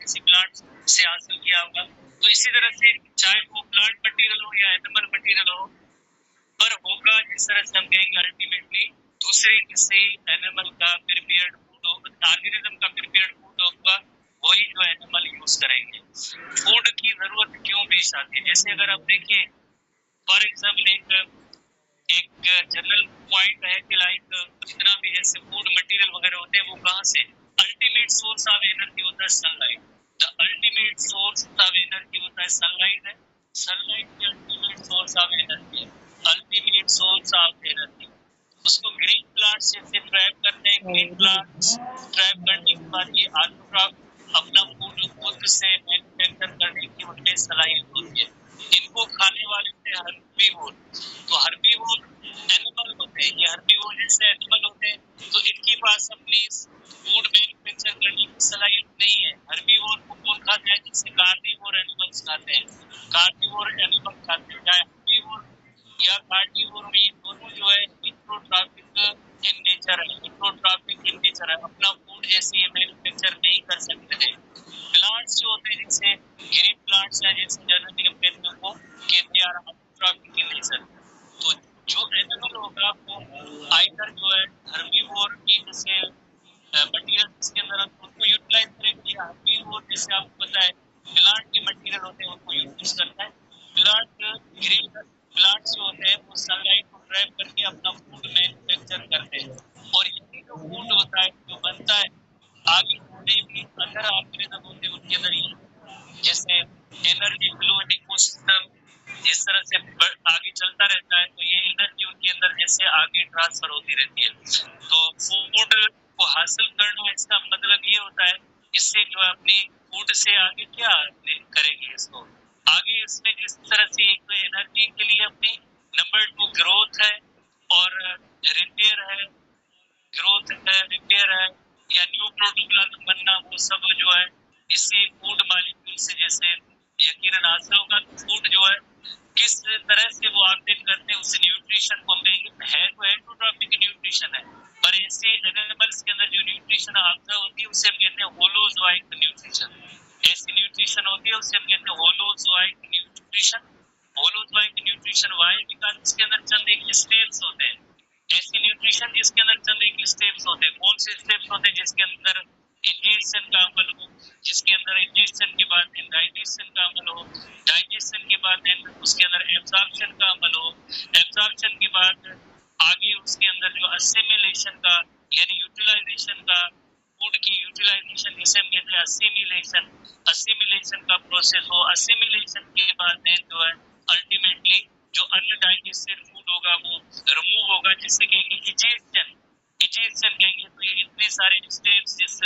किसी प्लांट से हासिल किया होगा। तो इसी तरह से चाहे वो प्लांट मटेरियल हो या एनिमल मटेरियल हो, पर होगा जिस तरह से हम कहेंगे अल्टीमेटली दूसरे किसी एनिमल का प्रिपेयर्ड फूड हो, ऑर्गेनिज्म का प्रिपेयर्ड फूड होगा, वही जो एनिमल यूज करेंगे। फूड की जरूरत क्यों पेश आती है? जैसे अगर आप देखिए फॉर एग्जाम्पल एक जनरल पॉइंट है कि लाइक जितना भी जैसे फूड मटेरियल वगैरह होते हैं वो कहाँ से, अल्टीमेट सोर्स ऑफ एनर्जी होता है sunlight. The ultimate source of energy होता है सनलाइट है। सनलाइट की अल्टीमेट सोर्स ऑफ एनर्जी है, अल्टीमेट सोर्स ऑफ एनर्जी। उसको ग्रीन प्लांट्स जैसे ट्रैप करते हैं, ग्रीन प्लांट्स ट्रैप करने के बाद ये ऑटोट्रॉफ अपना फूड खुद से मैन्युफैक्चर करने की उनमें सलाहियत होती है। इनको खाने वाले थे हर्बीवोर। तो हर्बीवोर एनिमल होते हैं, ये हर्बीवोर जैसे एनिमल होते हैं, तो इनके पास अपनी फूड मैन्युफैक्चर करने की सलाहियत नहीं है। हर्बीवोर को कौन खाता है? जिससे कार्निवोर एनिमल्स खाते हैं, कार्निवोर एनिमल खाते हैं, चाहे हर्बीवोर या कार्निवोर, ये दोनों जो है हिट्रोट्रॉपिक इन नेचर है, हिट्रोट्रॉपिक इन नेचर है, अपना फूड जैसे ये मैन्युफैक्चर नहीं कर सकते थे। प्लांट्स जो होते हैं जैसे ग्रीन प्लांट्स है, जैसे जनरली हम कहते हैं वो कि they are autotrophic in nature. तो जो एनिमल होगा वो आइदर जो है हर्बीवोर की जैसे मटेरियल जिसके अंदर उनको यूटिलाइज करेंगे, या हर्बीवोर जैसे आपको पता है प्लांट के मटेरियल होते हैं उनको यूज करता है। प्लांट ग्रीन प्लांट्स जो होते हैं वो सनलाइट को ट्रैप करके अपना फूड मैन्युफैक्चर करते हैं, और यही जो फूड होता है जो बनता है आगे जितने भी अदर ऑर्गेनिज्म होते हैं उनके अंदर ही जैसे एनर्जी फ्लूइड इकोसिस्टम जिस तरह से आगे चलता रहता है, तो ये एनर्जी उनके अंदर जैसे आगे ट्रांसफर होती रहती है। तो फूड को हासिल करना इसका मतलब ये होता है इससे जो है अपनी फूड से आगे क्या करेंगे, इसको आगे इसमें जिस तरह से एक तो एनर्जी के लिए अपनी, नंबर 2 ग्रोथ है और रिपेयर है, ग्रोथ है, रिपेयर है, या न्यू प्रोटोप्लाज्म बनना, वो सब जो है इसी फूड मॉलिक्यूल से जैसे यकीनन हासिल होगा। फूड जो है किस तरह से वो ऑब्टेन करते हैं, उस न्यूट्रिशन को हम कहेंगे है तो एंडोट्रॉपिक न्यूट्रिशन है, पर ऐसे एनिमल्स के अंदर जो न्यूट्रिशन हासिल होती है उसे हम कहते हैं होलोजोइक न्यूट्रिशन। ऐसी न्यूट्रिशन होती है उसे हम कहते हैं holozoic nutrition. Holozoic nutrition why because इसके अंदर चंद एक स्टेप्स होते हैं, ऐसी न्यूट्रिशन जिसके अंदर चंद एक स्टेप्स होते हैं। कौन से स्टेप्स होते हैं? जिसके अंदर इंजेक्शन का अमल हो, जिसके अंदर इंजेक्शन के बाद डाइजेशन का अमल हो, डाइजेशन के बाद उसके अंदर एब्जॉर्प्शन का अमल हो, एब्जॉर्प्शन के बाद आगे उसके अंदर जो असिमिलेशन का यानी यूटिलाइजेशन का, फूड की यूटिलाइजेशन जिसे हम कहते हैं असिमिलेशन, असिमिलेशन का प्रोसेस हो, असिमिलेशन के बाद जो है अल्टीमेटली जो अनडाइजेस्टेड फूड होगा वो रिमूव होगा, जिससे कहेंगे इजेक्शन, इजेक्शन कहेंगे। तो ये इतने सारे स्टेप्स जिस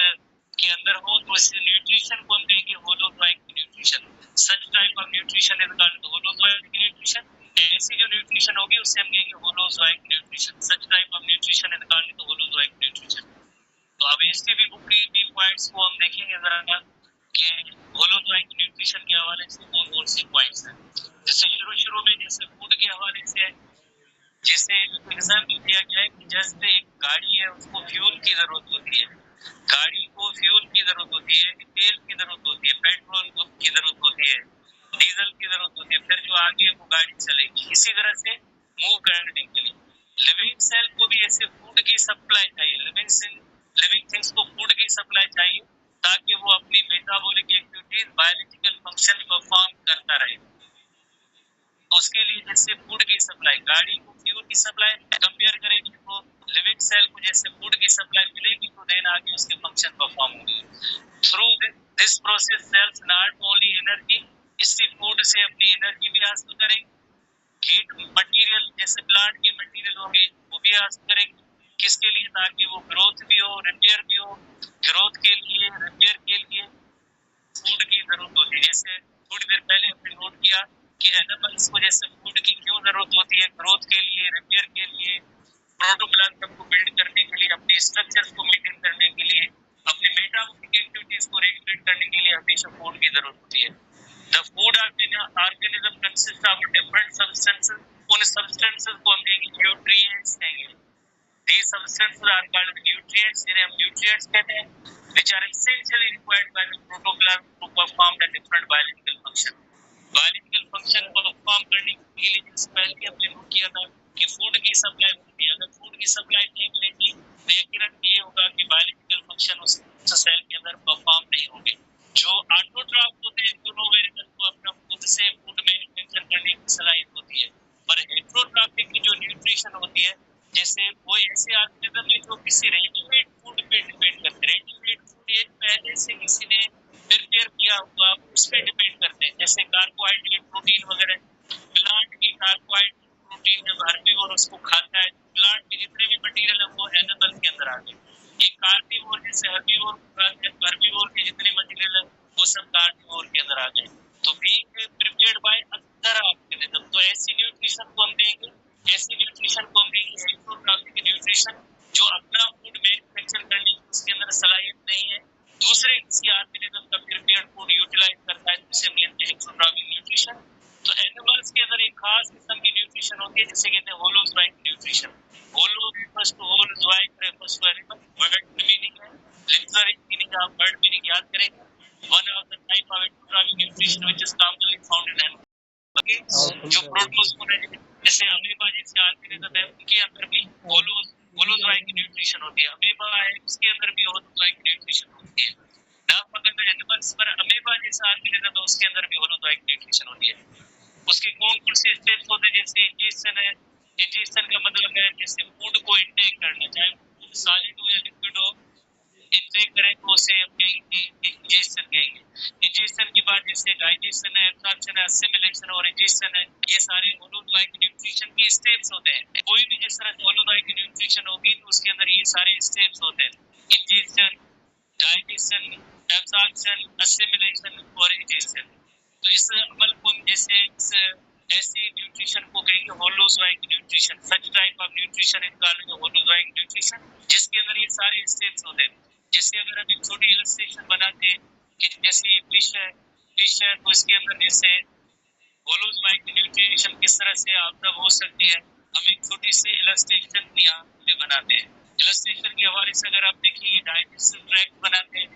के अंदर हो तो इस न्यूट्रिशन को हम कहेंगे holozoic nutrition. Such type of nutrition is called holozoic nutrition. ऐसी जो न्यूट्रिशन होगी उससे हम कहेंगे holozoic nutrition. Such type of nutrition is called holozoic nutrition. तो अब इसके भी बुक की पॉइंट्स को हम देखेंगे जरा कि होलोजोइक न्यूट्रिशन के हवाले से कौन कौन से पॉइंट्स हैं। जैसे शुरू में जैसे फूड के हवाले से जैसे एग्जाम्पल दिया गया है कि जैसे एक गाड़ी है उसको फ्यूल की जरूरत होती है, गाड़ी को फ्यूल की जरूरत होती है, तेल की जरूरत होती है, पेट्रोल की जरूरत होती है, डीजल की जरूरत होती है, फिर जो आगे वो गाड़ी चलेगी। इसी तरह से मूव करने के लिए लिविंग सेल को भी ऐसे फूड की सप्लाई चाहिए, लिविंग थिंग्स को फूड की सप्लाई चाहिए ताकि वो अपनी metabolic activities biological function perform करता रहे। तो उसके लिए जैसे फूड की सप्लाई, गाड़ी को फ्यूल की सप्लाई कंपेयर करेंगे तो लिविंग सेल को जैसे फूड की सप्लाई मिलेगी तो देन आगे उसके फंक्शन परफॉर्म होंगे। Through this process cells not only energy, इसी फूड से अपनी एनर्जी भी हासिल करेंगे, हीट मटेरियल जैसे प्लांट के मटेरियल होंगे वो भी हासिल करेंगे। किसके लिए? ताकि वो ग्रोथ भी हो, रिपेयर भी हो। ग्रोथ के लिए, रिपेयर के लिए फूड की जरूरत होती है। जैसे थोड़ी देर पहले हमने नोट किया कि एनिमल्स को जैसे फूड की क्यों जरूरत होती है, ग्रोथ के लिए, रिपेयर के लिए, प्रोटोप्लाज्म को बिल्ड करने के लिए, अपने स्ट्रक्चर्स को मेंटेन करने के लिए, अपने मेटाबॉलिक एक्टिविटीज को रेगुलेट करने के लिए हमेशा फूड की जरूरत होती है। The food organism consist of different substances, उन सब्सटेंसेस को हम कहेंगे न्यूट्रिएंट्स कहेंगे। These substances are called nutrients, जिन्हें हम न्यूट्रिएंट्स कहते हैं। which are essentially required by the protoplasm to perform the different biological function. Biological function perform करने के लिए जैसे पहले हमने नोट किया था कि फूड की सप्लाई होती है, अगर फूड की सप्लाई नहीं मिलेगी तो यकीनन ये होगा कि बायोलॉजिकल फंक्शन उस सेल के अंदर परफॉर्म नहीं होंगे। जो ऑटोट्रॉफ होते हैं दोनों वेरिएबल को अपना खुद से फूड मैन्युफैक्चर करने की सलाहियत होती है, पर हेटेरोट्रॉफिक की जो न्यूट्रिशन होती है जैसे वो ऐसे ऑर्गेनिज्म है जो किसी रेडीमेड फूड पे डिपेंड करते हैं। रेडीमेड फूड ये पहले से किसी ने प्रिपेयर किया हुआ उस पे डिपेंड करते हैं, जैसे कार्बोहाइड्रेट प्रोटीन वगैरह। प्लांट की कार्बोहाइड्रेट प्रोटीन जब हर्बीवोर उसको खाता है, प्लांट के जितने भी मटेरियल है वो एनिमल के अंदर आ गए। ये कार्निवोर जैसे हर्बीवोर हर्बीवोर के जितने मटेरियल है वो सब कार्निवोर के अंदर आ गए। तो being prepared by other organism, तो ऐसी न्यूट्रिशन को हम देंगे, ऐसी न्यूट्रिशन को हम देंगे हेटेरोट्रॉफिक न्यूट्रिशन जो अपना फूड मैन्युफैक्चर करने की उसके अंदर सलाहियत नहीं है, दूसरे किसी ऑर्गेनिज्म का प्रिपेयर्ड फूड यूटिलाइज करता है, जिसे हम कहते हैं हेटेरोट्रॉफिक न्यूट्रिशन। तो एनिमल्स के अंदर एक खास किस्म की न्यूट्रिशन होती है जिसे कहते हैं holozoic nutrition. Holo refers to whole, zoic refers to animal. Word meaning है, लिटरेरी मीनिंग आप वर्ड मीनिंग याद करेंगे। One of the type of heterotrophic nutrition which is commonly found in animal. जो प्रोटोजोआ है जैसे अमीबा जैसे organism है उनके अंदर भी होलोजोइक न्यूट्रिशन होती है। अमीबा है उसके अंदर भी होलोजोइक न्यूट्रिशन होती है। नाम पकड़ एनिमल्स पर अमीबा जैसा ऑर्गेनिज्म है उसके अंदर भी होलोजोइक न्यूट्रिशन होती है। उसके कौन से स्टेप्स होते हैं, जैसे इंजेक्शन है। इंजेक्शन का मतलब है जैसे फूड को इंटेक करना, चाहे फूड सॉलिड हो या लिक्विड हो, इंटेक करें तो उसे हम कहेंगे इंजेक्शन कहेंगे। इंजेक्शन के बाद जैसे डाइजेशन है, एब्जॉर्प्शन है, असिमिलेशन और इंजेक्शन है, ये सारे होलोजोइक न्यूट्रिशन के स्टेप्स होते हैं। कोई भी जिस तरह होलोजोइक न्यूट्रिशन होगी तो उसके अंदर ये सारे स्टेप्स होते हैं, इंजेक्शन, डाइजेशन, एब्जॉर्प्शन, असिमिलेशन और इंजेक्शन। तो इस अमल को जैसे ऐसी न्यूट्रिशन को कहेंगे holozoic nutrition. Such type of nutrition is called holozoic nutrition, जिसके अंदर ये सारे स्टेप्स होते हैं। जैसे अगर हम एक छोटी इलस्ट्रेशन बनाते हैं कि जैसे ये फिश है तो इसके अंदर जैसे होलोजोइक न्यूट्रिशन किस तरह से ऑब्जर्व हो सकती है, हम एक छोटी सी इलस्ट्रेशन यहाँ पे बनाते हैं। इलस्ट्रेशन के हवाले से अगर आप देखिए डाइजेस्टिव ट्रैक्ट बनाते हैं,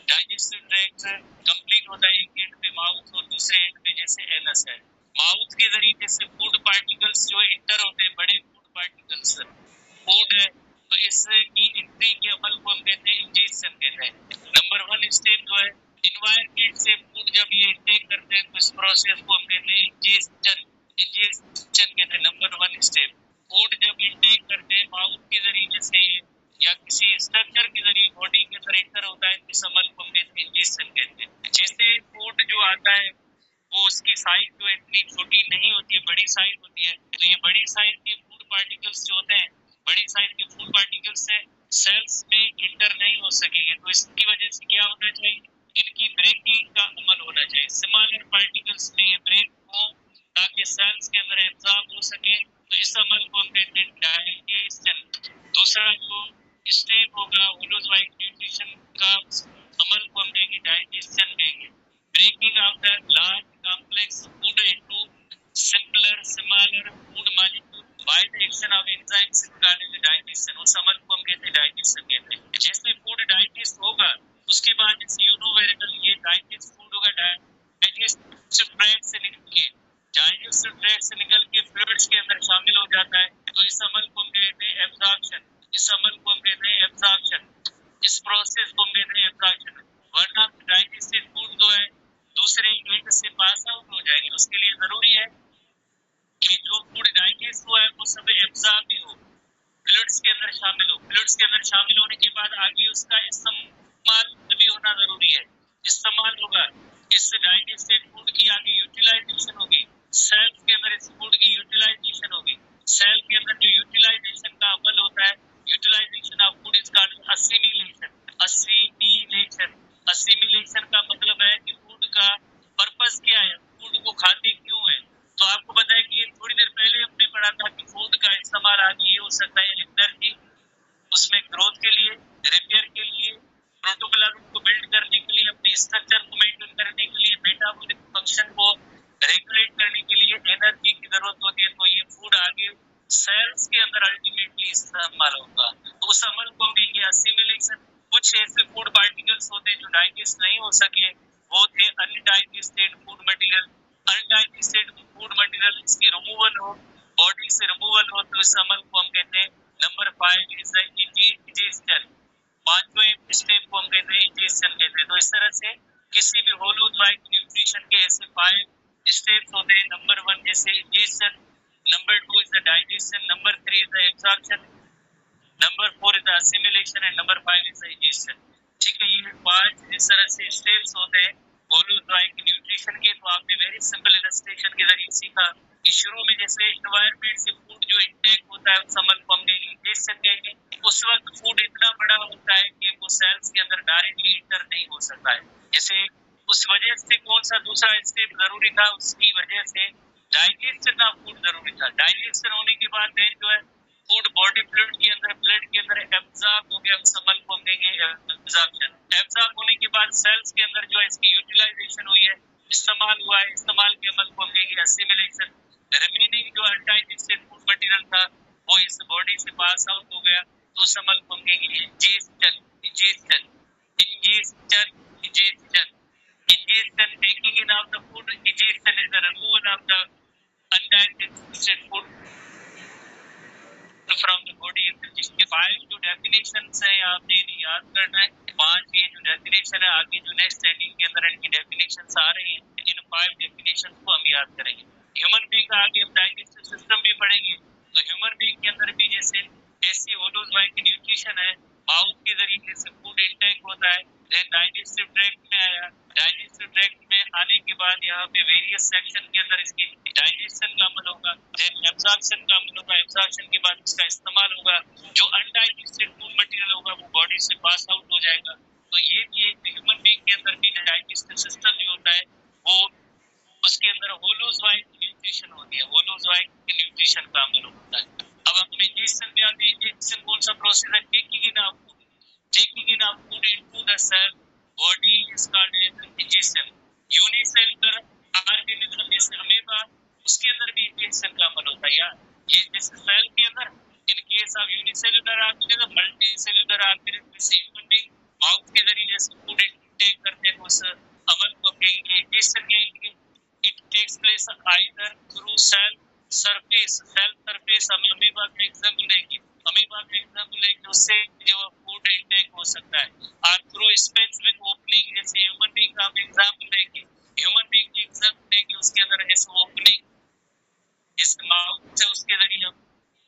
डाइजेस्टिव ट्रैक्ट कंप्लीट होता है एक एंड पे माउथ और दूसरे एंड पे जैसे एनस है। माउथ के जरिए जैसे फूड पार्टिकल्स जो इंटर होते हैं, बड़े फूड पार्टिकल्स फूड है, तो इसकी एंट्री के अमल को हम कहते हैं इंजेक्शन कहते हैं। नंबर 1 स्टेप जो है इन्वायरमेंट से फूड जब ये इंटेक करते हैं तो इस प्रोसेस को हम कहते हैं इंजेक्शन। इंजेक्शन कहते हैं नंबर 1 स्टेप। फूड जब इंटेक करते हैं माउथ के जरिए से या किसी स्ट्रक्चर के जरिए बॉडी के अंदर इंटर होता है, इस अमल को हम कहते हैं इंजेक्शन कहते हैं। जैसे फूड जो आता है वो उसकी साइज जो इतनी छोटी नहीं होती है, बड़ी साइज होती है, तो ये बड़ी साइज के फूड पार्टिकल्स जो होते हैं, बड़ी साइज के फूड पार्टिकल्स से सेल्स में इंटर नहीं हो सकेंगे, तो इसकी वजह से क्या होना चाहिए, इनकी ब्रेकिंग का अमल होना चाहिए। स्मॉलर पार्टिकल्स में ब्रेक हो ताकि सेल्स के अंदर एब्जॉर्ब हो सके, तो इस अमल को हम कहते हैं डाइजेशन। दूसरा जो स्टेप होगा होलोजोइक न्यूट्रिशन का अमल को हम कहेंगे डाइजेशन कहेंगे। Breaking off the large complex food into simpler smaller food molecule by the action of enzymes called digestion. उस अमल को हम कहते हैं डाइजेशन कहते हैं। जैसे फूड डाइजेस्ट होगा उसके बाद जैसे यूरोवेरिकल ये डाइजेस्ट फूड होगा, डाइजेस्टिव ट्रैक्ट से निकल के फ्लूइड्स के अंदर शामिल हो जाता है, तो इस अमल को हम कहते हैं एब्जॉर्प्शन। इस अमल को हम कहते हैं एब्जॉर्प्शन। इस प्रोसेस को हम कहते हैं एब्जॉर्प्शन। वरना डाइजेस्टेड फूड जो है दूसरे एंड से पास आउट हो जाएगी, उसके लिए जरूरी है कि जो फूड डाइजेस्ट हुआ है वो सब एब्जॉर्ब भी हो, फ्लूइड्स के अंदर शामिल हो। फ्लूइड्स के अंदर शामिल होने के बाद आगे उसका इस्तेमाल भी होना जरूरी है। इस्तेमाल होगा, इस डाइजेस्टेड फूड की आगे यूटिलाइजेशन होगी, सेल के अंदर इस फूड की यूटिलाइजेशन होगी। सेल के अंदर जो यूटिलाइजेशन का अमल होता है, utilization of food is called assimilation. Assimilation, assimilation का मतलब है कि फूड का पर्पस क्या है, फूड को खाते क्यों है। तो आपको पता है कि थोड़ी देर पहले हमने पढ़ा था कि फूड का इस्तेमाल आगे ये हो सकता है एनर्जी, उसमें ग्रोथ के लिए, रिपेयर के लिए, प्रोटोप्लाज्म को बिल्ड करने के लिए, अपने स्ट्रक्चर को मेंटेन करने के लिए, मेटाबॉलिक फंक्शन को रेगुलेट करने के लिए एनर्जी की जरूरत होती है। तो ये फूड आगे सेल्स के अंदर अल्टीमेटली इस्तेमाल होगा। तो उस जो डाइजेस्ट नहीं हो सके वो थे undigested food material. Undigested food material इसकी रिमूवल हो, बॉडी से रिमूवल हो, तो इस अमल को हम कहते हैं नंबर 5 इज द इंडिजेशन। पांचवें स्टेप को हम कहते हैं इंडिजेशन कहते हैं। तो इस तरह से किसी भी होल लाइक न्यूट्रिशन के ऐसे 5 स्टेप्स होते हैं। नंबर 1 जैसे indigestion, number 2 is the digestion, number 3 is the absorption, number 4 is the assimilation and number 5 is the indigestion. ठीक है, ये 5 इस तरह से स्टेप्स होते हैं होलोलाइक न्यूट्रिशन के। तो आपने वेरी सिंपल इलस्ट्रेशन के जरिए सीखा कि शुरू में जैसे एनवायरनमेंट से फूड जो इंटेक होता है उस अमल को हम इंडिजेशन कहेंगे। उस वक्त फूड इतना बड़ा होता है कि वो सेल्स के अंदर डायरेक्टली इंटर नहीं हो सकता है। जैसे उस वजह से कौन सा दूसरा स्टेप जरूरी था, उसकी वजह से डाइजेशन ऑफ फूड जरूरी था। डाइजेशन होने के बाद देन जो है फूड बॉडी फ्लूइड के अंदर, ब्लड के अंदर एब्जॉर्ब हो गया, उस अमल को हम कहेंगे एब्जॉर्प्शन। एब्जॉर्ब होने के बाद सेल्स के अंदर जो है इसकी यूटिलाइजेशन हुई है, इस्तेमाल हुआ है, इस्तेमाल के अमल को हम कहेंगे असिमिलेशन। रिमेनिंग जो अनडाइजेस्टेड फूड मटेरियल था वो इस बॉडी से पास आउट हो गया, तो उस अमल को हम कहेंगे ingestion. Ingestion ingestion ingestion ingestion, taking in of the food. Ingestion is the removal of the undigested food from the body। जिसके 5 जो डेफिनेशंस है आपने इन्हें याद करना है। 5 ये जो डेफिनेशन है, आगे जो नेक्स्ट हेडिंग के अंदर इनकी डेफिनेशंस आ रही हैं, इन 5 डेफिनेशंस को हम याद करेंगे। ह्यूमन बीइंग का आगे हम डाइजेस्टिव सिस्टम भी पढ़ेंगे। तो ह्यूमन बीइंग के अंदर भी जैसे ऐसी होलोलाइक न्यूट्रिशन है, माउथ के जरिए से फूड इंटेक होता है, देन डाइजेस्टिव ट्रैक्ट में आया, डाइजेस्टिव ट्रैक्ट में आने के बाद यहाँ पे वेरियस सेक्शन के अंदर इसकी डाइजेशन का अमल होगा, देन एब्जॉर्प्शन का अमल होगा, एब्जॉर्प्शन के बाद इसका इस्तेमाल होगा, जो अनडाइजेस्टेड फूड मटेरियल होगा वो बॉडी से पास आउट हो जाएगा। तो ये भी एक ह्यूमन बीइंग के अंदर भी डाइजेस्टिव सिस्टम जो होता है वो उसके अंदर होलोलाइक न्यूट्रिशन होती है, होलोलाइक न्यूट्रिशन का अमल होता है। अब हम इंजेक्शन में आते हैं। इंजेक्शन कौन सा प्रोसेस है? Taking in of food, taking in of food into the cell body is called injection. Unicellular organism जैसे अमीबा, उसके अंदर भी इंजेक्शन का अमल होता है। यार ये जैसे सेल के अंदर, in case of unicellular organism, multi cellular organism जैसे ह्यूमन बीइंग माउथ के जरिए जैसे फूड इंटेक करते हैं, उस अमल को कहेंगे इंजेक्शन कहेंगे। It takes place either through cell surface, cell surface. हम अमीबा का एग्जांपल लेंगे, अमीबा का एग्जांपल लेंगे, उससे जो फूड इंटेक हो सकता है। और थ्रू स्पेसिफिक ओपनिंग जैसे ह्यूमन बीइंग का हम एग्जांपल लेंगे, ह्यूमन बीइंग की एग्जांपल लेंगे, उसके अंदर जैसे ओपनिंग इस माउथ से, उसके जरिए हम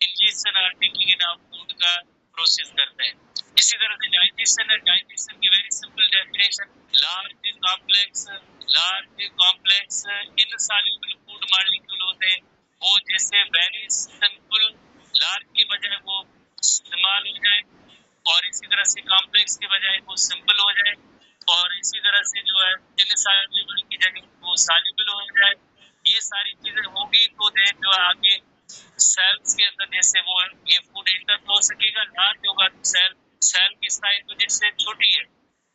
इंजेक्शन और टेकिंग इन ऑफ फूड का प्रोसेस करते हैं। इसी तरह से डाइजेशन है। डाइजेशन की very simple definition, large complex insoluble food molecule होते हैं, वो जैसे वेरी सिंपल लार्ज की बजाय वो इस्तेमाल हो जाए, और इसी तरह से कॉम्प्लेक्स के बजाय वो सिंपल हो जाए, और इसी तरह से जो है इनसॉल्युबल की जगह वो सॉल्युबल हो जाए। ये सारी चीजें होगी तो देन जो आगे सेल्स के अंदर जैसे वो ये फूड इंटर हो सकेगा। लार्ज होगा तो सेल की साइज तो जैसे छोटी है,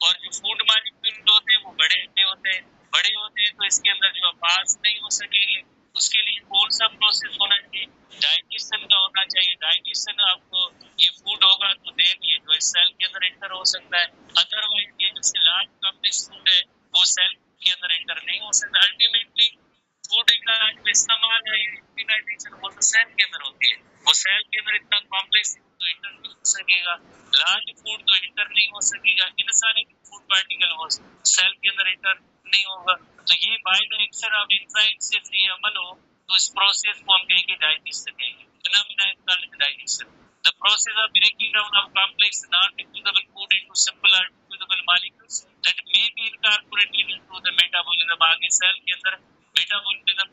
और जो फूड मॉलिक्यूल होते हैं वो बड़े होते हैं, तो इसके अंदर जो पास नहीं हो सकेंगे। उसके लिए कौन सा प्रोसेस होना चाहिए? डाइजेशन का होना चाहिए। डाइजेशन आपको ये फूड होगा तो देन ये जो सेल के अंदर इंटर हो सकता है। अदरवाइज ये जैसे लार्ज कॉम्प्लेक्स फूड है वो सेल के अंदर इंटर नहीं हो सकता। अल्टीमेटली फूड का जो इस्तेमाल है यूटिलाइजेशन वो तो सेल के अंदर होती है, वो सेल के अंदर इतना कॉम्प्लेक्स तो इंटर नहीं हो सकेगा, लार्ज फूड तो इंटर नहीं हो सकेगा, इन सारे फूड पार्टिकल वो सेल के अंदर इंटर नहीं होगा। तो ये bye the action of enzyme से ये अमल हो तो इस प्रोसेस को हम कहेंगे डाइजेशन कहेंगे। Phenomena is called digestion. The process of breaking down of complex non diffusible food into simple और diffusible molecules that may be incorporated into the metabolism. आगे सेल के अंदर मेटाबॉलिज्म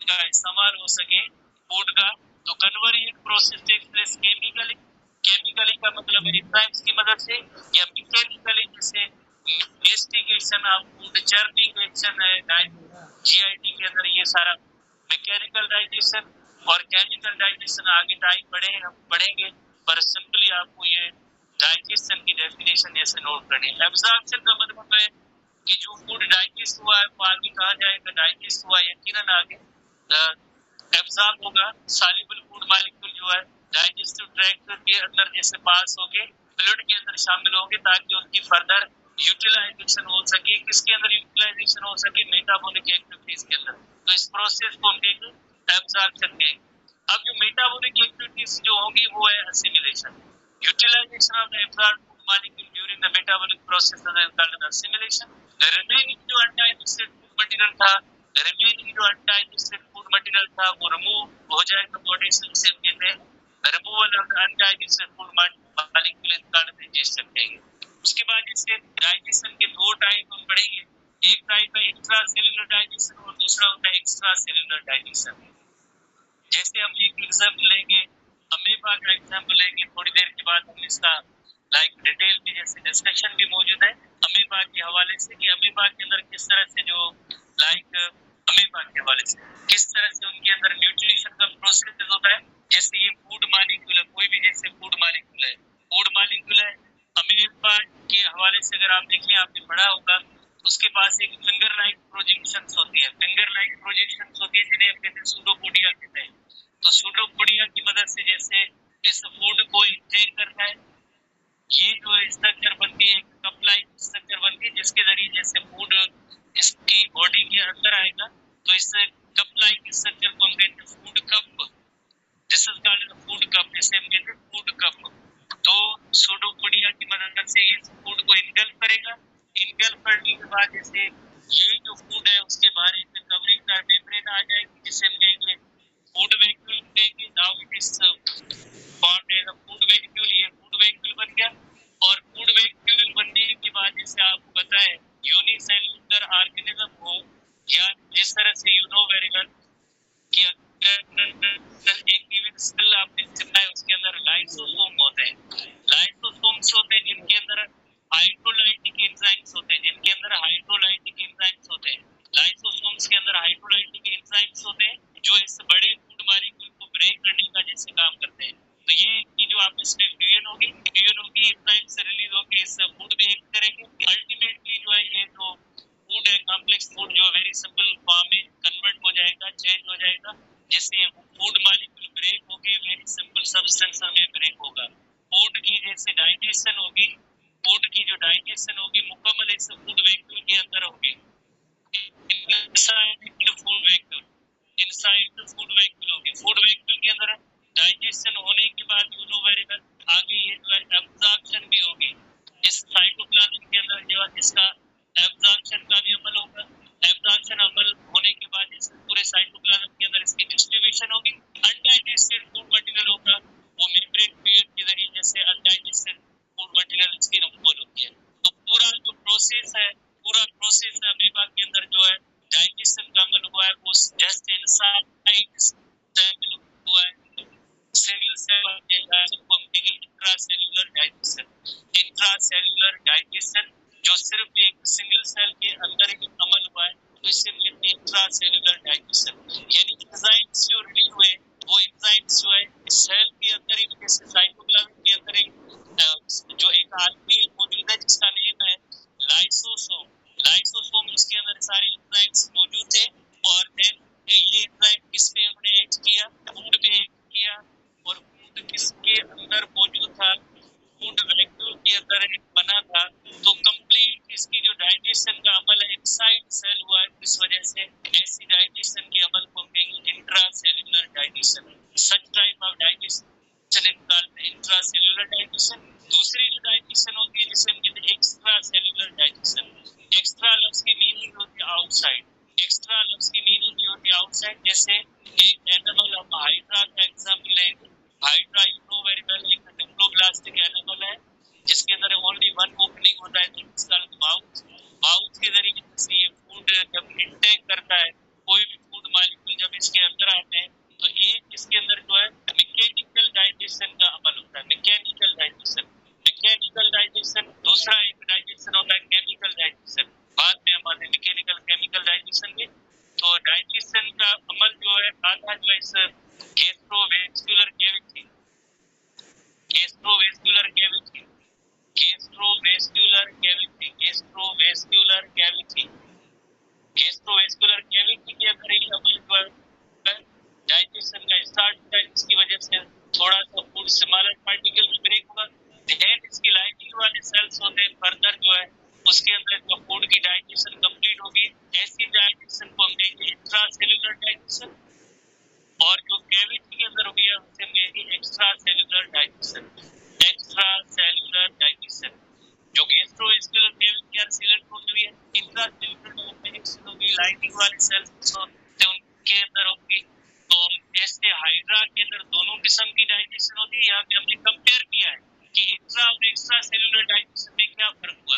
का इस्तेमाल हो सके फूड का, तो conversion process takes place chemically. Chemically का मतलब है एंजाइम्स की मदद से, या मैकेनिकली जैसे investigation of food, churning action है जीआईटी के अंदर, ये सारा मैकेनिकल डाइजेशन और केमिकल डाइजेशन आगे टाइप पढ़ेंगे, पर सिंपली आपको ये डाइजेशन की डेफिनेशन जैसे नोट करनी है। एब्जॉर्प्शन का मतलब है कि जो फूड डाइजेस्ट हुआ है वो आगे कहा जाएगा डाइजेस्ट हुआ, यकीनन आगे एब्जॉर्ब होगा। सॉल्युबल फूड मॉलिक्यूल जो है डाइजेस्टिव ट्रैक्ट के अंदर जैसे पास होके फ्लूइड के अंदर शामिल होंगे ताकि उनकी फर्दर यूटिलाइजेशन हो सके, किसके अंदर यूटिलाइजेशन हो सके, मेटाबॉलिक एक्टिविटीज के अंदर। तो इस प्रोसेस को हम कहेंगे एब्जॉर्प्शन कहेंगे। अब जो मेटाबॉलिक एक्टिविटीज जो होंगी वो है assimilation. Utilization of the absorbed food molecule during the metabolic process is called assimilation. Remaining जो अनडाइजेस्टेड फूड मटेरियल था, रिमेनिंग जो अनडाइजेस्टेड फूड मटेरियल था वो रिमूव हो जाएगा बॉडी से, उसे हम कहते हैं removal of undigested food molecule is called digestion कहेंगे। उसके बाद इसके डाइजेशन के दो टाइप हम पढ़ेंगे। एक टाइप है इंट्रा सेल्यूलर डाइजेशन और दूसरा होता है एक्स्ट्रा सेल्यूलर डाइजेशन। जैसे हम एक एग्जाम्पल लेंगे, अमीबा का एग्जाम्पल लेंगे, थोड़ी देर के बाद हम इसका डिटेल में जैसे डिस्कशन भी मौजूद है अमीबा के हवाले से कि अमीबा के अंदर किस तरह से जो अमीबा के हवाले से किस तरह से उनके अंदर न्यूट्रिशन का प्रोसेस होता है। जैसे ये फूड मॉलिक्यूल है, कोई भी जैसे फूड मॉलिक्यूल है अमीबा के हवाले से अगर आप देखें, आपने पढ़ा होगा, उसके पास एक फिंगर लाइक प्रोजेक्शंस होती है, जिन्हें हम कहते हैं सूडोपोडिया कहते हैं। तो सूडोपोडिया की मदद से जैसे इस फूड को इंटेक करता है, ये जो स्ट्रक्चर बनती है, कप लाइक स्ट्रक्चर बनती है, जिसके जरिए जैसे फूड इसकी बॉडी के अंदर आएगा, तो इस कप लाइक स्ट्रक्चर को हम कहते हैं food cup. This is called food cup, जिसे हम कहते हैं फूड कप। तो सूडोपोडिया की मदद से ये फूड को इनगल्फ करेगा। इनगल्फ करने के बाद जैसे ये जो फूड है उसके बाहर एक कवरिंग का मेम्ब्रेन आ जाएगी, जिसे हम कहेंगे फूड वैक्यूल कहेंगे। Now it is formed as a food vacuole. ये फूड वैक्यूल बन गया। और फूड वैक्यूल बनने के बाद जैसे आपको पता है यूनिसेल्युलर ऑर्गेनिज्म हो, या जिस तरह से यू नो वेरी वेल कि एक लिविंग सेल आपने सुना है, उसके अंदर लाइसोसोम होते हैं। लाइसोसोम्स होते हैं जिनके अंदर हाइड्रोलाइटिक एंजाइम्स होते हैं, लाइसोसोम्स के अंदर हाइड्रोलाइटिक एंजाइम्स होते हैं जो इस बड़े फूड मॉलिक्यूल को ब्रेक करने का जैसे काम करते हैं। तो ये की जो आप इसमें फ्यूजन होगी एंजाइम्स रिलीज होकर इस फूड में एक्ट करेंगे। अल्टीमेटली जो है ये जो फूड है कॉम्प्लेक्स फूड जो वेरी सिंपल फॉर्म में कन्वर्ट हो जाएगा, चेंज हो जाएगा, जिससे फूड मॉलिक्यूल ब्रेक होके वेरी सिंपल सब्सटेंस में ब्रेक होगा। फूड की जैसे डाइजेशन होगी, फूड की जो डाइजेशन होगी मुकम्मल इस फूड वैक्यूल के अंदर होगी। इनसाइड फूड वैक्यूल होगी। फूड वैक्यूल के अंदर डाइजेशन होने के बाद यू नो वेरी वेल आगे ये जो है एब्जॉर्प्शन भी होगी। इस साइटोप्लाज्म के अंदर जो है इसका एब्जॉर्प्शन का भी अमल होगा। एब्जॉर्प्शन अमल होने के बाद इस पूरे साइटोप्लाज्म के अंदर इसकी डिस्ट्रीब्यूशन होगी। अनडाइजेस्टेड फूड मटेरियल होगा, वो मेम्ब्रेन फ्लूइड के जरिए जैसे अनडाइजेस्टेड फूड मटेरियल इसकी रिमूवल होती है। तो पूरा जो प्रोसेस है, अमीबा के अंदर जो है डाइजेशन का अमल हुआ है वो जस्ट इनसाइड सेल हुआ है। इंट्रासेल्युलर डाइजेशन जो सिर्फ एक सिंगल सेल के अंदर ही अमल हुआ है, तो इससे मिलती है इंट्रासेल्युलर डाइजेशन। यानी एंजाइम्स जो रिलीज हुए वो एंजाइम्स जो है सेल के अंदर ही, जैसे साइटोप्लाज्म के अंदर ही जो एक आर्किल मौजूद है जिसका नेम है लाइसोसोम। इसके अंदर सारे एंजाइम्स मौजूद थे और देन ये एंजाइम किस पे हमने एक्ट किया, फूड पे एक्ट किया। और फूड किसके अंदर मौजूद था, फूड वैक्यूल के अंदर बना था। तो कंप्लीट इसकी जो डाइजेशन का अमल है इनसाइड सेल हुआ है, इस वजह से ऐसी डाइजेशन के अमल को कहेंगे intracellular digestion. Such type of digestion intracellular digestion. दूसरी जो डाइजेशन होती है जिसे हम कहते हैं एक्स्ट्रा सेल्युलर डाइजेशन। एक्स्ट्रा लफ्ज की मीनिंग होती है आउटसाइड। एक्स्ट्रा लफ्ज की मीनिंग होती है आउटसाइड। जैसे एक एनिमल हम हाइड्रा का एग्जांपल लेंगे। Hydra you know very well एक डिप्लोब्लास्टिक एनिमल है जिसके अंदर ओनली वन ओपनिंग होता है, दैट इज माउथ। माउथ के जरिए से ये फूड जब इंटेक करता है, कोई भी फूड मॉलिक्यूल जब इसके अंदर आते हैं तो एक इसके अंदर जो है मैकेनिकल डाइजेशन का अमल होता है। Mechanical digestion. दूसरा एक डाइजेशन होता है केमिकल डाइजेशन। बाद में हम आते हैं मैकेनिकल केमिकल डाइजेशन में। तो डाइजेशन का अमल जो है आधा जो है इस gastrovascular cavity gastrovascular cavity gastrovascular cavity gastrovascular cavity gastrovascular cavity के अंदर ही अमल जो है डाइजेशन का स्टार्ट होता है, जिसकी वजह से थोड़ा सा फूड स्मॉलर पार्टिकल में ब्रेक होगा। देन इसकी लाइनिंग वाले सेल्स होते हैं, फर्दर जो है इंट्रा सेल्यूलर डाइजेशन होगी, लाइनिंग वाले सेल्स होते हैं उनके अंदर होगी। तो ऐसे हाइड्रा के अंदर दोनों किस्म की डाइजेशन होती है। यहाँ पे हमने कंपेयर किया है कि इंट्रा और एक्स्ट्रा सेल्यूलर डाइजेशन में क्या फर्क हुआ।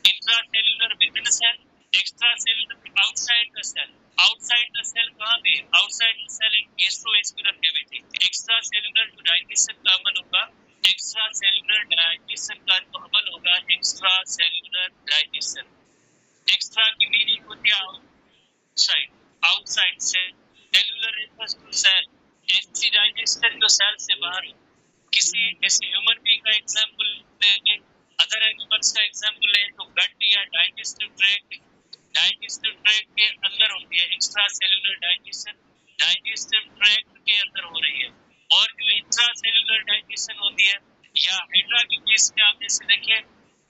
Intracellular within cell, extracellular outside the cell. Outside the cell कहाँ पे? Outside the cell in gastrovascular cavity. Extracellular जो डाइजेशन का अमल होगा, एक्स्ट्रा सेल्यूलर डाइजेशन का जो अमल होगा, एक्स्ट्रा सेल्यूलर डाइजेशन। एक्स्ट्रा की मीनिंग होती है outside, outside cell. Cellular refers to cell, ऐसी डाइजेशन जो सेल से बाहर हो। किसी जैसे ह्यूमन बीइंग का एग्जांपल लेंगे, अदर एनिमल्स का एग्जांपल लें तो गट या डाइजेस्टिव ट्रैक्ट, डाइजेस्टिव ट्रैक्ट के अंदर होती है extra cellular digestion, digestive tract के अंदर हो रही है। और जो इंट्रा सेल्यूलर डाइजेशन होती है, या हाइड्रा की केस में आप जैसे देखिए,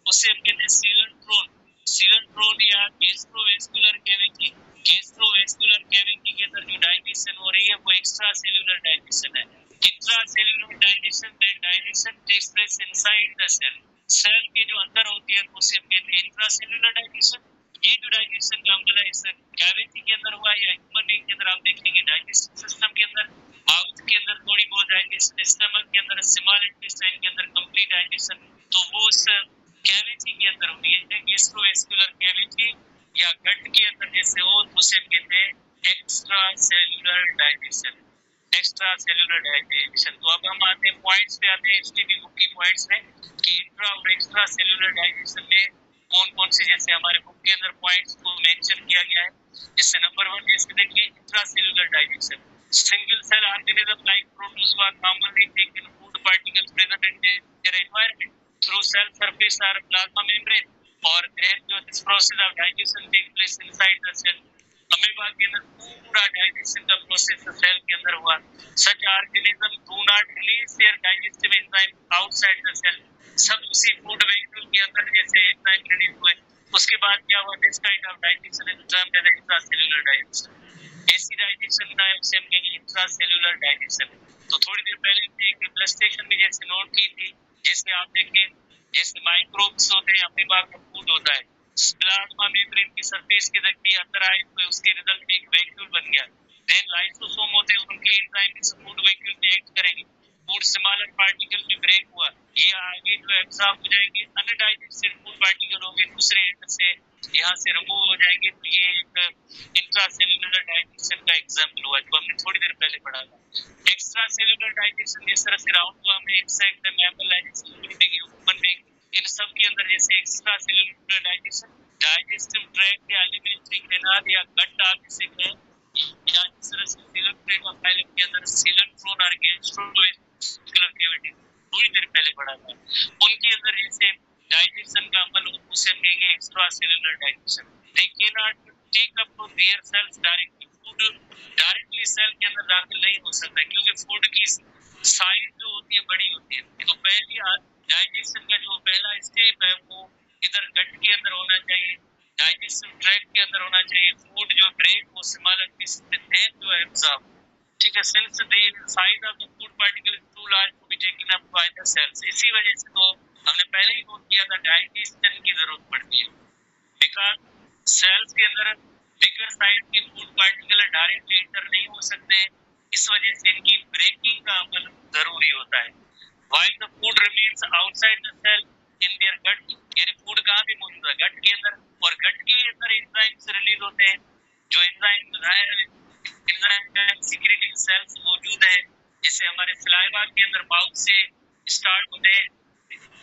उसे कहते हैं सीलेंट्रोन। सीलेंट्रोन या गैस्ट्रोवेस्कुलर कैविटी, गैस्ट्रोवेस्कुलर कैविटी के अंदर जो डाइजेशन हो रही है वो एक्स्ट्रा सेल्यूलर डाइजेशन है। Intracellular digestion, that digestion takes place inside the cell, cell के जो अंदर होती है उसे कहते हैं इंट्रा सेल्यूलर डाइजेशन। ये जो डाइजेशन का अमल है इस कैविटी के अंदर हुआ या ह्यूमन बीइंग के अंदर आप देखेंगे डाइजेस्टिव सिस्टम के अंदर, माउथ के अंदर थोड़ी बहुत डाइजेशन, स्टमक के अंदर, स्मॉल इंटेस्टाइन के अंदर कंप्लीट डाइजेशन, तो वो उस कैविटी के अंदर होती है। गैस्ट्रोवेस्कुलर कैविटी या गट के अंदर जैसे हो तो उसे कहते हैं extra cellular digestion, extra cellular digestion. तो अब हम आते हैं पॉइंट्स पे, आते हैं एसटीपी बुक की पॉइंट्स में कि इंट्रा और एक्स्ट्रा सेल्यूलर डाइजेशन में कौन कौन से जैसे हमारे बुक के अंदर पॉइंट्स को मेंशन किया गया है। जैसे नंबर 1 जैसे देखिए intracellular digestion, single cell organism like protozoa commonly taken food particles present in their environment through cell surface or plasma membrane, और then जो this process of digestion take place inside the cell। Amoeba के अंदर पूरा digestion का process cell के अंदर हुआ। Such organisms do not release their digestive enzyme outside the cell, सब उसी फूड वेहिकल के अंदर जैसे एंजाइम रिलीज हुए। उसके बाद क्या हुआ? This kind of digestion is termed as intracellular digestion. ऐसी डाइजेशन का से हम कहेंगे इंट्रासेल्युलर डाइजेशन। तो थोड़ी देर पहले एक इलस्ट्रेशन भी जैसे नोट की थी, जैसे आप देखें जैसे माइक्रोब्स होते हैं, अमीबा का फूड होता है, प्लाज्मा मेम्ब्रेन की सरफेस के अंदर आए तो उसके रिजल्ट में एक वैक्यूल बन गया। देन लाइसोसोम होते हैं, उनके एंजाइम इस फूड वैक्यूल में एक्ट करेंगे। फूड स्मॉलर पार्टिकल में ब्रेक हुआ, ये आगे जो एब्जॉर्ब हो जाएंगे, अनडाइजेस्टेड फूड पार्टिकल होंगे दूसरे एंड से यहाँ से रिमूव हो जाएंगे। तो ये एक इंट्रासेल्युलर डाइजेशन का एग्जांपल हुआ जो हमने थोड़ी देर पहले पढ़ा था। एक्स्ट्रा सेल्युलर डाइजेशन जिस तरह से राउंड हुआ हमने इंसेक्ट, मैमल, ह्यूमन बीइंग, इन सब के अंदर जैसे extra cellular digestion, digestive tract या एलिमेंट्री कैनाल या गट आप जिसे कहें, या जिस तरह से सीलेंट्रोफाइलम के अंदर सीलेंट्रोन और गैस्ट्रोवेस्कुलर कैविटी थोड़ी देर पहले पढ़ा था, उनके अंदर जैसे डाइजेशन का अमल हो उसे हम कहेंगे extracellular digestion. They can not take up to their cells directly, food directly cell के अंदर दाखिल नहीं हो सकता क्योंकि फूड की साइज जो होती है बड़ी होती है। तो पहली डाइजेशन का जो पहला स्टेप है वो इधर गट के अंदर होना चाहिए, डाइजेस्टिव ट्रैक्ट के अंदर होना चाहिए। फूड जो ब्रेक वो स्मॉलर पीस में देन जो एब्जॉर्ब, ठीक है, since the size of the food particle is too large to be taken up by the cells, इसी वजह से तो हमने पहले ही नोट किया था डाइजेशन की जरूरत पड़ती है बिकॉज सेल्स के अंदर बिगर साइज के फूड पार्टिकल डायरेक्टली एंटर नहीं हो सकते, इस वजह से इनकी ब्रेकिंग का अमल जरूरी होता है। While the food remains outside the cell in their gut, यानी फूड कहाँ पे मौजूद है? गट के अंदर, और गट के अंदर एंजाइम्स रिलीज होते हैं, जो एंजाइम सीक्रेटिंग सेल्स मौजूद है, जैसे हमारे सलाइवा के अंदर माउथ से स्टार्ट होते हैं,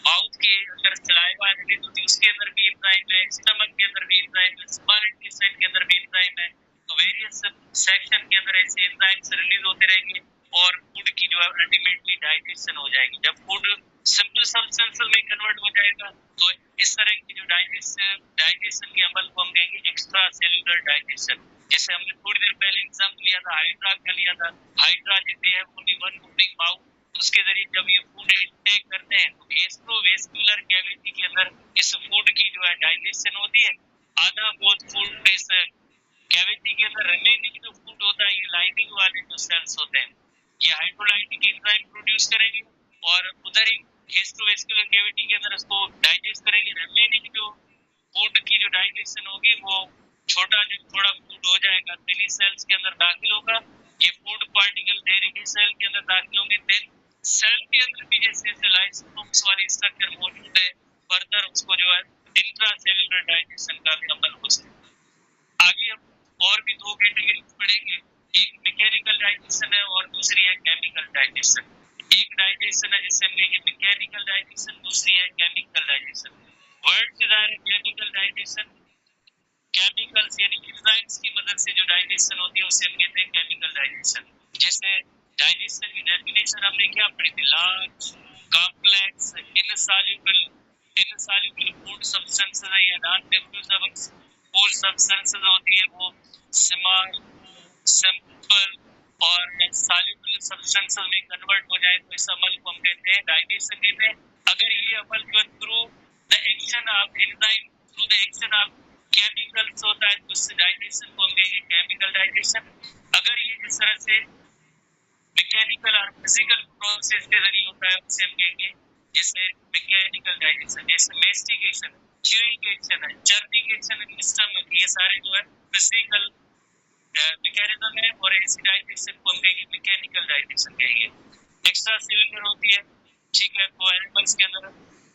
माउथ के अंदर सलाइवा रिलीज होती है, उसके अंदर भी एंजाइम है, स्टमक के अंदर भी एंजाइम है, स्मॉल इंटेस्टाइन के अंदर भी एंजाइम है। तो वेरियस सेक्शन के अंदर ऐसे एंजाइम्स रिलीज होते रहेंगे और फूड की जो है अल्टीमेटली डाइजेशन हो जाएगी। जब फूड सिंपल सब्सटेंसेस में कन्वर्ट हो जाएगा तो इस तरह की जो डाइजेशन के अमल को हम कहेंगे एक्स्ट्रा सेल्युलर डाइजेशन। जैसे हमने थोड़ी देर पहले एग्जांपल लिया था, हाइड्रा का लिया था। हाइड्रा जितने हैं ओनली वन ओपनिंग माउथ, उसके जरिए जब ये फूड इंटेक करते हैं तो गैस्ट्रोवेस्कुलर कैविटी के अंदर इस फूड की जो है डाइजेशन होती है। आधा बहुत फूड इस कैविटी के अंदर रिमेनिंग जो फूड होता है, ये लाइनिंग वाले जो सेल्स होते हैं ये हाइड्रोलाइटिक एंजाइम प्रोड्यूस करेंगे और उधर ही गैस्ट्रोवेस्कुलर कैविटी के अंदर इसको डाइजेस्ट करेंगे। रिमेनिंग जो फूड की जो डाइजेशन डाइजेशन होगी वो छोटा जब थोड़ा फूड हो जाएगा दिली सेल्स के अंदर दाखिल होगा, ये फूड पार्टिकल देरी सेल के अंदर दाखिल होंगे, देन सेल के अंदर भी जैसे लाइसोसोम्स वाली स्ट्रक्चर मौजूद है, फर्दर उसको जो है इंट्रा सेलुलर डाइजेशन का भी अमल हो सकता है। आगे हम और भी दो कैटेगरी पढ़ेंगे, एक मैकेनिकल डाइजेशन है और दूसरी है केमिकल डाइजेशन। एक डाइजेशन है जिसे हम कहेंगे मैकेनिकल डाइजेशन, दूसरी है केमिकल डाइजेशन। वर्ड से दायरे केमिकल डाइजेशन, केमिकल्स यानी एंजाइम्स की मदद से जो डाइजेशन होती है उसे हम कहते हैं केमिकल डाइजेशन। जैसे डाइजेशन की डेफिनेशन हमने क्या पढ़ी थी, large complex insoluble food substances या नॉन डिफ्यूजिबल फूड सब्सटेंसेस होती है वो स्मॉल सिंपल और सॉल्युबल सब्सटेंसेस में कन्वर्ट हो जाए तो इस अमल को हम कहते हैं डाइजेशन कहते हैं। अगर ये अमल जो through the action of enzyme, through the action of chemicals होता है तो उससे डाइजेशन को हम कहेंगे केमिकल डाइजेशन। अगर ये जिस तरह से मैकेनिकल और फिजिकल प्रोसेस के जरिए होता है उसे हम कहेंगे जैसे मैकेनिकल डाइजेशन। जैसे मेस्टिकेशन, च्यूइंग एक्शन है, चर्निंग एक्शन इन स्टमक, ये सारे जो है फिजिकल मैकेनिज्म है और ऐसी डाइजेशन को हम कहेंगे मैकेनिकल डाइजेशन कहेंगे। एक्स्ट्रा सेलुलर होती है, ठीक है, तो एनिमल्स के अंदर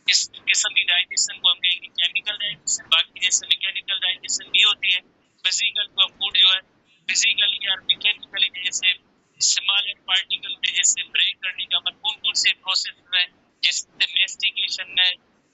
इस किस्म की डाइजेशन को हम कहेंगे केमिकल डाइजेशन। बाकी जैसे मैकेनिकल डाइजेशन भी होती है, फिजिकल का फूड जो है फिजिकली और मैकेनिकली जैसे स्मॉलर पार्टिकल में जैसे ब्रेक करने का कौन से प्रोसेस है, जैसे मेस्टिकेशन है,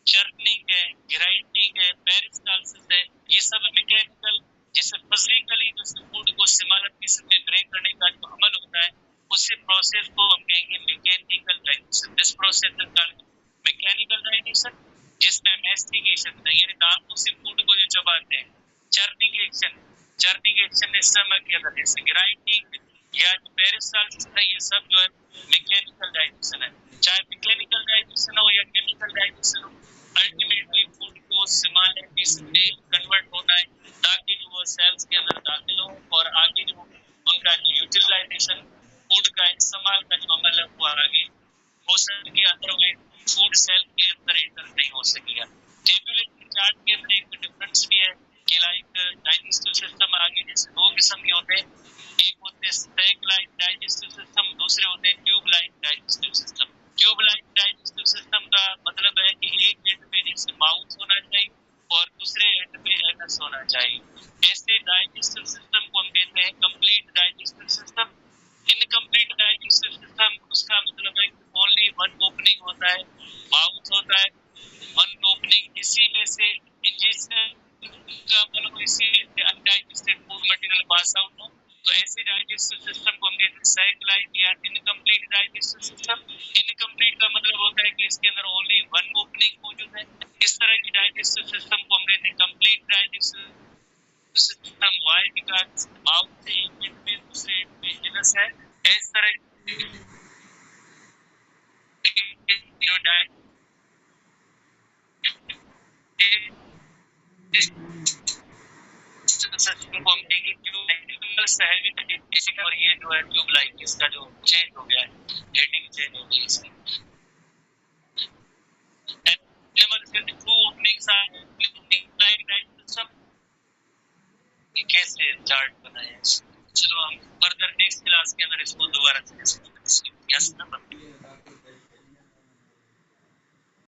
चर्निंग है, ग्राइंडिंग है, पेरिस्टाल्सिस है, ये सब मैकेनिकल जैसे फिजिकली जो फूड को स्मॉलर पीसेस में ब्रेक करने का जो अमल होता है उसी प्रोसेस को हम कहेंगे mechanical digestion. This process is called mechanical digestion, जिसमें मेस्टिकेशन है यानी दांतों से फूड को जो चबाते हैं, चर्निंग एक्शन स्टमक के अंदर जैसे ग्राइंडिंग या जो पेरिस्टाल्सिस है, ये सब जो है मैकेनिकल डाइजेशन है। चाहे मैकेनिकल डाइजेशन हो या केमिकल डाइजेशन हो, अल्टीमेटली फूड को स्मॉलर पीसेस में कन्वर्ट होना है ताकि जो वो सेल्स के अंदर दाखिल हो और आगे जो उनका जो यूटिलाइजेशन फूड का इस्तेमाल का जो अमल है वो आगे हो सके, अदरवाइज फूड सेल के अंदर एंटर नहीं हो सकेगा। टेबुलर चार्ट के अंदर एक डिफरेंस भी है कि लाइक डाइजेस्टिव सिस्टम आगे जैसे दो किस्म के होते हैं, एक होते हैं स्टैक लाइक डाइजेस्टिव सिस्टम, दूसरे होते हैं tube like digestive system. Tube like digestive system का मतलब है कि एक एंड पे जैसे माउथ होना चाहिए और दूसरे एंड पे एनस होना चाहिए। ऐसे डाइजेस्टिव सिस्टम को हम कहते हैं complete digestive system. Incomplete digestive system उसका मतलब है कि ओनली वन ओपनिंग होता है, माउथ होता है, वन ओपनिंग, इसी में से जिससे इसी में से undigested food material pass out हो, तो ऐसे डाइजेस्टिव सिस्टम को हम कहते हैं साइक्लाइक या इनकम्प्लीट डाइजेस्टिव सिस्टम। इनकम्प्लीट का मतलब होता है कि इसके अंदर ओनली वन ओपनिंग मौजूद है। इस तरह की डाइजेस्टिव सिस्टम को हम कहते हैं complete digestive system. Why because mouth से एक एंड पे दूसरे एंड पे एनस है। इस तरह जो डाइजेस्टिव सिस्टम को हम कहेंगे ट्यूब लाइक, और ये जो है ट्यूब लाइक, इसका जो चेंज हो गया है, हेडिंग चेंज हो गई इसकी। एनिमल के two openings are like digestive system. ये कैसे चार्ट बनाया है, चलो हम फर्दर नेक्स्ट क्लास के अंदर इसको दोबारा से डिस्कस करेंगे। Yes number